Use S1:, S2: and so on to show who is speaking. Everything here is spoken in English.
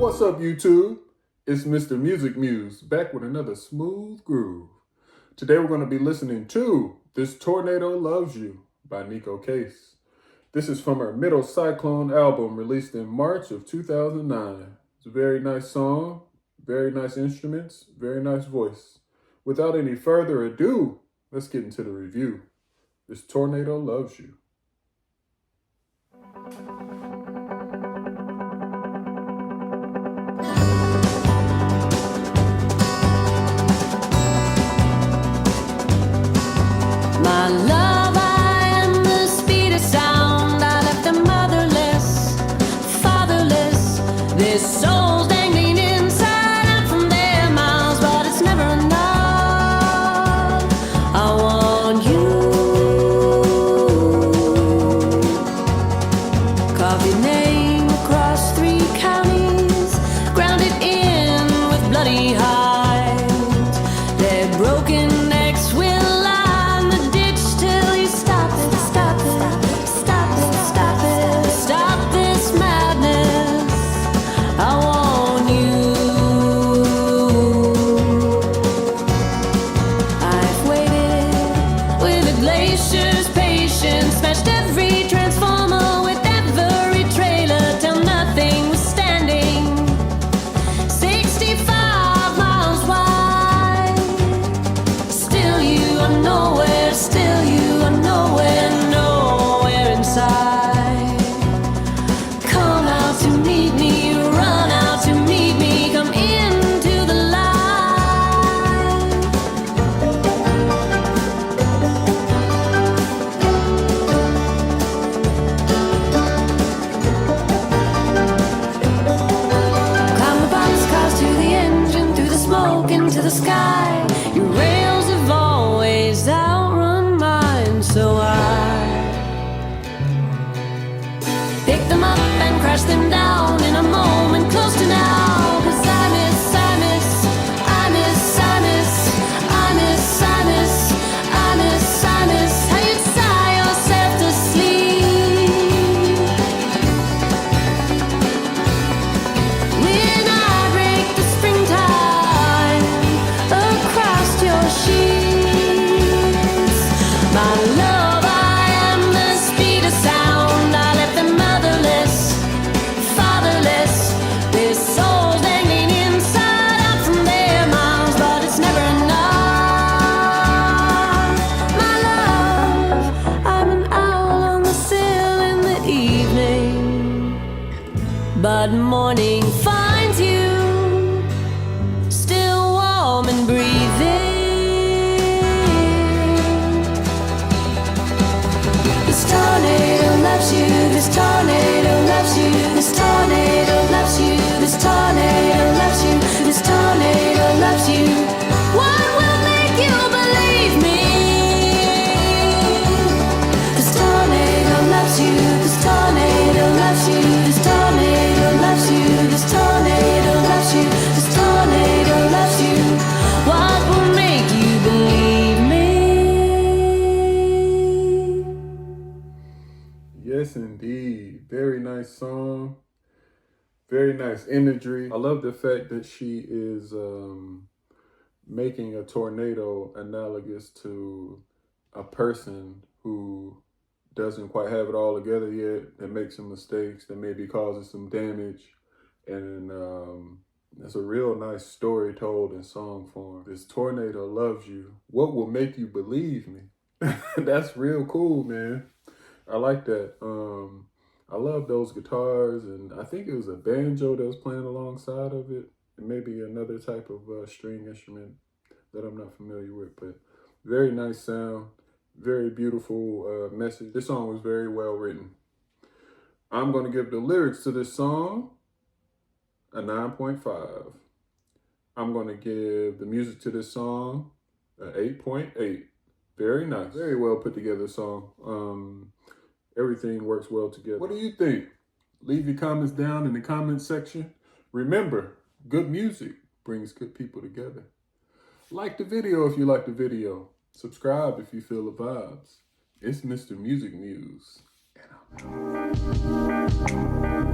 S1: What's up, YouTube? It's Mr. Music Muse, back with another smooth groove. Today we're going to be listening to This Tornado Loves You by You-Neko Case. This is from her Middle Cyclone album released in March of 2009. It's a very nice song, very nice instruments, very nice voice. Without any further ado, let's get into the review. This Tornado Loves You.
S2: My love, I am the speed of sound. I left them motherless, fatherless. Their souls dangling inside out from their mouths, but it's never enough. I want you. Carve your name across 3 counties, grounded in with bloody hides. Their broken necks will glacier's patience smashed every transformer with every trailer till nothing was standing. 65 miles wide. Still you are nowhere, still you are nowhere, nowhere inside. Come out to meet me, run out to meet me, come into the light. Into the sky, your rails have always outrun mine, so I pick them up and crash them down in a moment close to now. 'Cause I miss, I miss, I miss, I miss, I miss, I miss, I miss, I miss how you sigh yourself to sleep when I break the springtime your sheets. My love, I am the speed of sound. I left them motherless, fatherless. Their souls dangling inside out from their mouths, but it's never enough. My love, I'm an owl on the sill in the evening, but morning finds you still warm and breathing. This tornado loves you, this tornado loves you, this tornado loves you, this tornado loves you, this tornado loves you. What will make you believe me? This tornado loves you, this tornado loves you, this tornado loves you, this tornado loves you, this tornado loves you. What will make you believe me?
S1: Yes, indeed. Very nice song. Very nice imagery. I love the fact that she is making a tornado analogous to a person who doesn't quite have it all together yet, that makes some mistakes, that maybe causes some damage. And it's a real nice story told in song form. This tornado loves you. What will make you believe me? That's real cool, man. I like that. I love those guitars, and I think it was a banjo that was playing alongside of it, and maybe another type of string instrument that I'm not familiar with, but very nice sound, very beautiful message. This song was very well written. I'm going to give the lyrics to this song a 9.5. I'm going to give the music to this song an 8.8. Very nice. Very well put together song. Everything works well together. What do you think? Leave your comments down in the comment section. Remember, good music brings good people together. Like the video if you like the video. Subscribe if you feel the vibes. It's Mr. Music Muse, and I'm out.